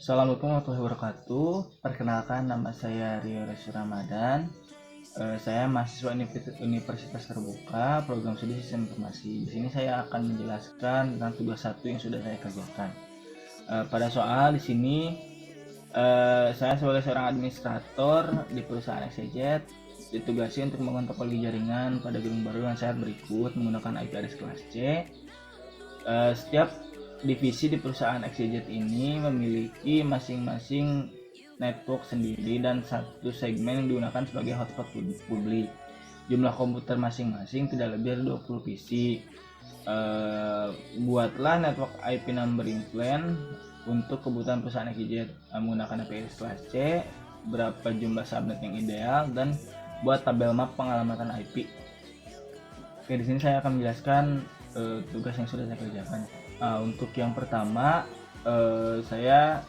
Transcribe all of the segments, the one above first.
Assalamualaikum warahmatullahi wabarakatuh. Perkenalkan, nama saya Rio Resu Ramadan. Saya mahasiswa Universitas Terbuka, program studi Sistem Informasi. Di sini saya akan menjelaskan tentang tugas satu yang sudah saya kerjakan. Pada soal di sini, saya sebagai seorang administrator di perusahaan XYZ ditugasi untuk membangun topologi jaringan pada gedung baru yang saya berikut menggunakan IP address kelas C. Setiap divisi di perusahaan XYZ ini memiliki masing-masing network sendiri dan satu segmen yang digunakan sebagai hotspot publik. Jumlah komputer masing-masing tidak lebih dari 20 PC. Buatlah network IP numbering plan untuk kebutuhan perusahaan XYZ menggunakan IP kelas C, berapa jumlah subnet yang ideal, dan buat tabel map pengalamatan IP. Oke, di sini saya akan menjelaskan tugas yang sudah saya kerjakan. Untuk yang pertama, saya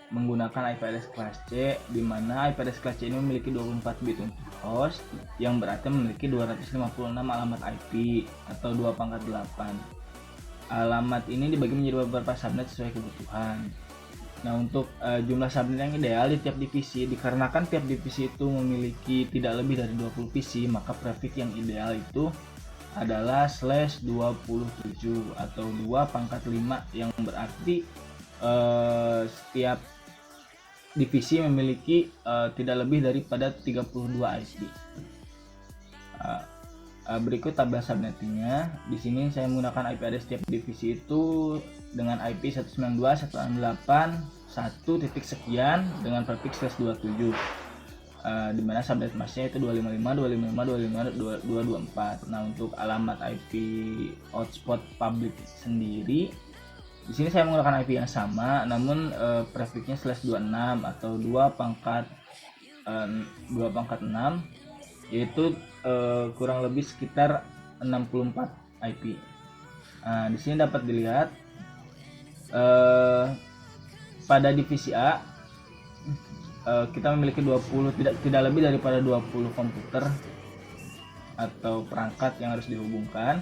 menggunakan IP address kelas C, di mana IP address kelas C ini memiliki 24 bit untuk host, yang berarti memiliki 256 alamat IP atau 2/8. Alamat ini dibagi menjadi beberapa subnet sesuai kebutuhan. Nah, untuk jumlah subnet yang ideal di tiap divisi, dikarenakan tiap divisi itu memiliki tidak lebih dari 20 PC, maka prefix yang ideal itu adalah /27 atau 2/5, yang berarti setiap divisi memiliki tidak lebih daripada 32 IP. Berikut tabel subnettingnya. Di sini saya menggunakan IP address setiap divisi itu dengan IP 192.168.1 titik sekian dengan prefix /27, di mana subnet masnya itu 255.255.255.224. Nah, untuk alamat IP hotspot public sendiri, di sini saya menggunakan IP yang sama, namun prefixnya /26 atau 2/6, yaitu kurang lebih sekitar 64 IP. Di sini dapat dilihat pada divisi A kita memiliki 20, tidak lebih daripada 20 komputer atau perangkat yang harus dihubungkan.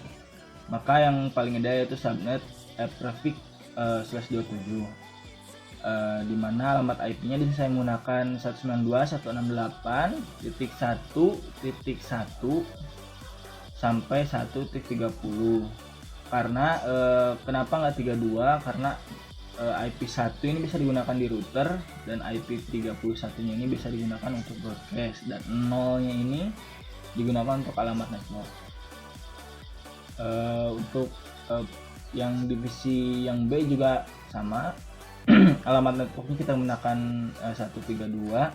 Maka yang paling ideal yaitu subnet prefix /27, di mana alamat IP-nya di sini saya menggunakan 192.168.1.1 sampai 1.30. Karena kenapa nggak 32? Karena IP 1 ini bisa digunakan di router dan IP 31-nya ini bisa digunakan untuk broadcast, dan 0-nya ini digunakan untuk alamat network. Untuk yang divisi yang B juga sama. Alamat networknya kita menggunakan 132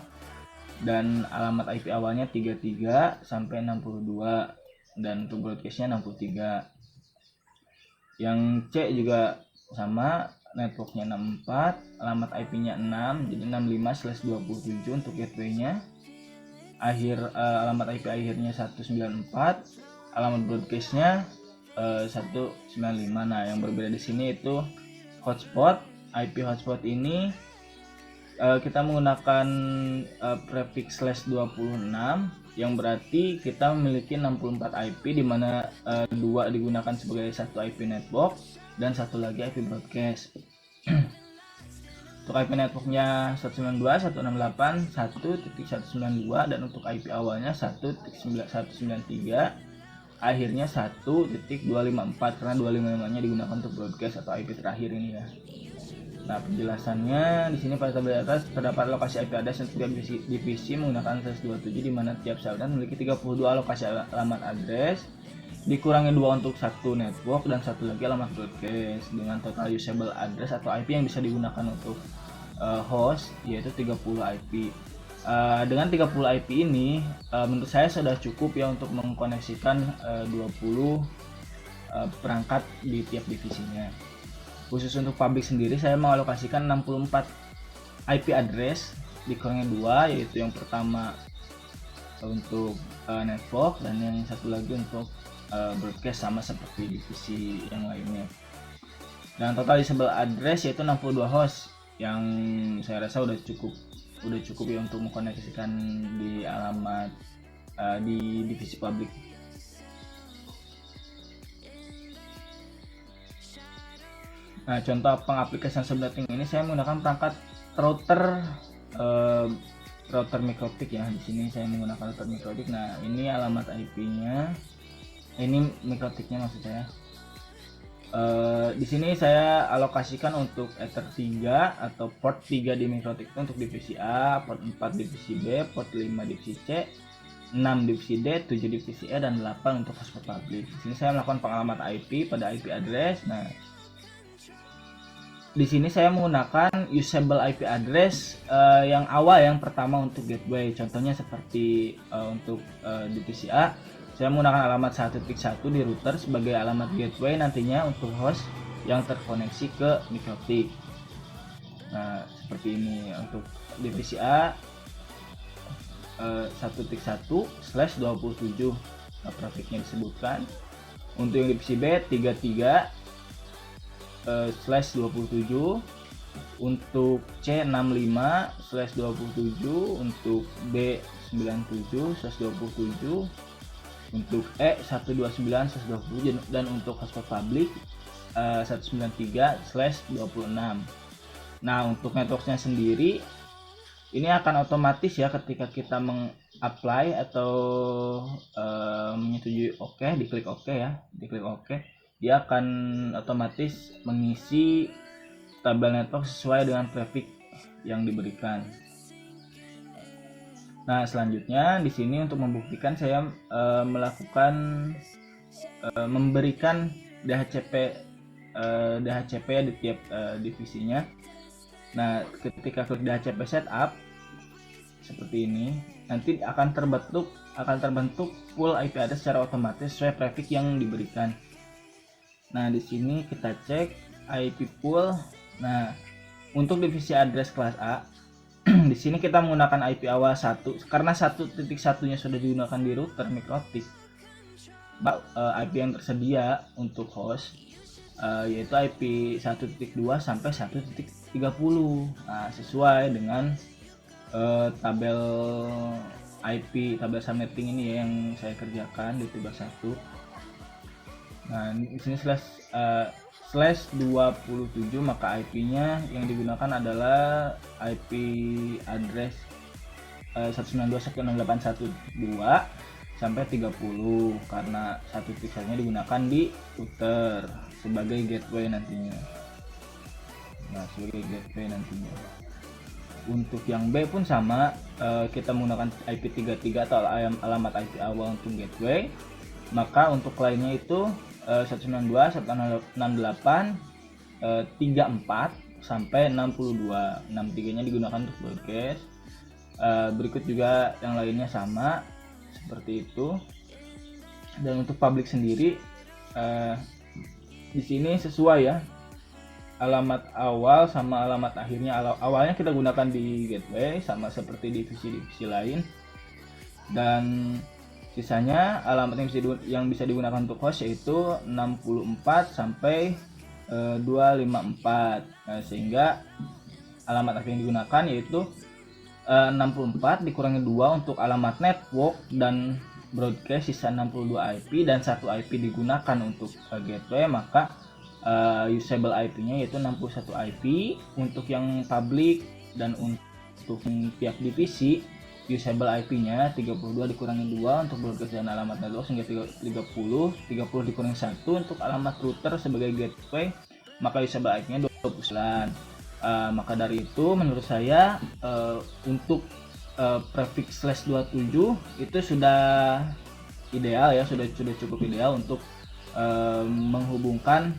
dan alamat IP awalnya 33 sampai 62, dan untuk broadcastnya 63. Yang C juga sama, networknya 64, alamat IP-nya 6, jadi 65/27 untuk gateway-nya. Alamat IP akhirnya 194, alamat broadcast-nya 195. Nah, yang berbeda di sini itu hotspot. IP hotspot ini kita menggunakan prefix /26, yang berarti kita memiliki 64 IP, di mana 2 digunakan sebagai satu IP network dan satu lagi IP broadcast. Untuk IP networknya 192.168.1.192, dan untuk IP awalnya 1.193, akhirnya 1.254, karena 255-nya digunakan untuk broadcast atau IP terakhir ini ya. Nah, penjelasannya di sini pada tabel atas terdapat lokasi IP address untuk tiap divisi menggunakan /27, di mana tiap subnet memiliki 32 lokasi alamat address, dikurangi 2 untuk satu network dan satu lagi alamat broadcast, dengan total usable address atau IP yang bisa digunakan untuk host yaitu 30 IP. Dengan 30 IP ini menurut saya sudah cukup ya untuk mengkoneksikan 20 perangkat di tiap divisinya. Khusus untuk public sendiri, saya mengalokasikan 64 IP address dikurangi 2, yaitu yang pertama untuk network dan yang satu lagi untuk broadcast, sama seperti divisi yang lainnya. Dan total usable address yaitu 62 host, yang saya rasa udah cukup ya untuk mengkoneksikan di alamat di divisi public. Nah, contoh pengaplikasian subnetting ini saya menggunakan perangkat router router mikrotik ya. Di sini saya menggunakan router mikrotik. Nah, ini alamat IP-nya. Ini mikrotiknya maksud saya. Di sini saya alokasikan untuk Ether 3 atau port 3 di mikrotik itu untuk divisi A, port 4 divisi B, port 5 divisi C, 6 divisi D, 7 divisi E, dan 8 untuk hotspot public. Di sini saya melakukan pengalaman IP pada IP address. Nah, di sini saya menggunakan usable IP address yang awal, yang pertama untuk gateway. Contohnya seperti untuk divisi A, saya menggunakan alamat 1.1 di router sebagai alamat gateway nantinya untuk host yang terkoneksi ke mikrotik. Nah, seperti ini untuk divisi A 1.1/27 trafiknya disebutkan. Untuk yang divisi B 33/27, untuk C 65/27, untuk B 97/27, untuk E 129/20, dan untuk hotspot public 193/26. Nah, untuk networknya sendiri ini akan otomatis ya ketika kita mengapply atau menyetujui oke, diklik oke ya, diklik oke, dia akan otomatis mengisi tabel network sesuai dengan traffic yang diberikan. Nah, selanjutnya di sini untuk membuktikan saya memberikan DHCP di tiap divisinya. Nah, ketika klik DHCP setup seperti ini, nanti akan terbentuk pool IP address secara otomatis sesuai traffic yang diberikan. Nah, di sini kita cek IP pool. Nah, untuk divisi address kelas A di sini kita menggunakan IP awal 1 karena 1.1-nya sudah digunakan di router mikrotik. IP yang tersedia untuk host yaitu IP 1.2 sampai 1.30. Nah, sesuai dengan tabel IP, tabel subnetting ini ya, yang saya kerjakan di tugas 1. Nah, di sini /27, maka IP-nya yang digunakan adalah IP address 192.168.1.2 sampai 30 karena 1.1-nya digunakan di router sebagai gateway nantinya. Nah, sebagai gateway nantinya. Untuk yang B pun sama, kita menggunakan IP 33 atau alamat IP awal untuk gateway. Maka untuk lainnya itu 192.168.34 sampai 62. 63-nya digunakan untuk broadcast. Berikut juga yang lainnya sama seperti itu. Dan untuk public sendiri di sini sesuai ya, alamat awal sama alamat akhirnya. Awalnya kita gunakan di gateway sama seperti divisi-divisi lain, dan sisanya alamat yang bisa digunakan untuk host yaitu 64 sampai 254. Nah, sehingga alamat akhir yang digunakan yaitu 64 dikurangi 2 untuk alamat network dan broadcast, sisa 62 IP, dan 1 IP digunakan untuk gateway, maka usable IP-nya yaitu 61 IP. Untuk yang public dan untuk tiap divisi, usable IP-nya 32 dikurangi 2 untuk broadcast dan alamat network sehingga 30 dikurangi 1 untuk alamat router sebagai gateway, maka usable IP-nya 29. Maka dari itu menurut saya untuk prefix /27 itu sudah ideal ya, sudah cukup ideal untuk menghubungkan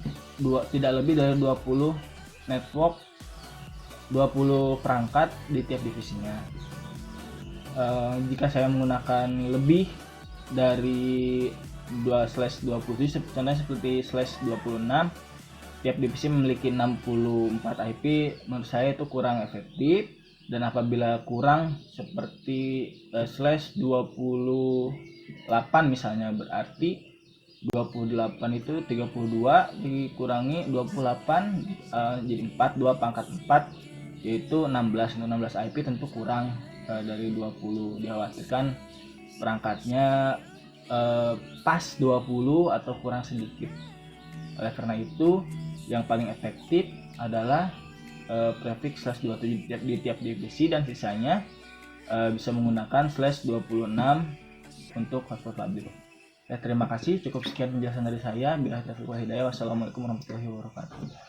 tidak lebih dari 20 network, 20 perangkat di tiap divisinya. Jika saya menggunakan lebih dari 2/27, contohnya seperti /26, tiap divisi memiliki 64 IP, menurut saya itu kurang efektif. Dan apabila kurang seperti /28 misalnya, berarti 28 itu 32 dikurangi 28 jadi 4, 2 pangkat 4 yaitu 16. Untuk 16 IP tentu kurang dari 20. Dikhawatirkan perangkatnya pas 20 atau kurang sedikit. Oleh karena itu Yang paling efektif adalah prefix /27 di tiap divisi, dan sisanya bisa menggunakan /26 untuk hotspot public. Ya, terima kasih, cukup sekian penjelasan dari saya. Bila taufiq wal hidayah, wassalamualaikum warahmatullahi wabarakatuh.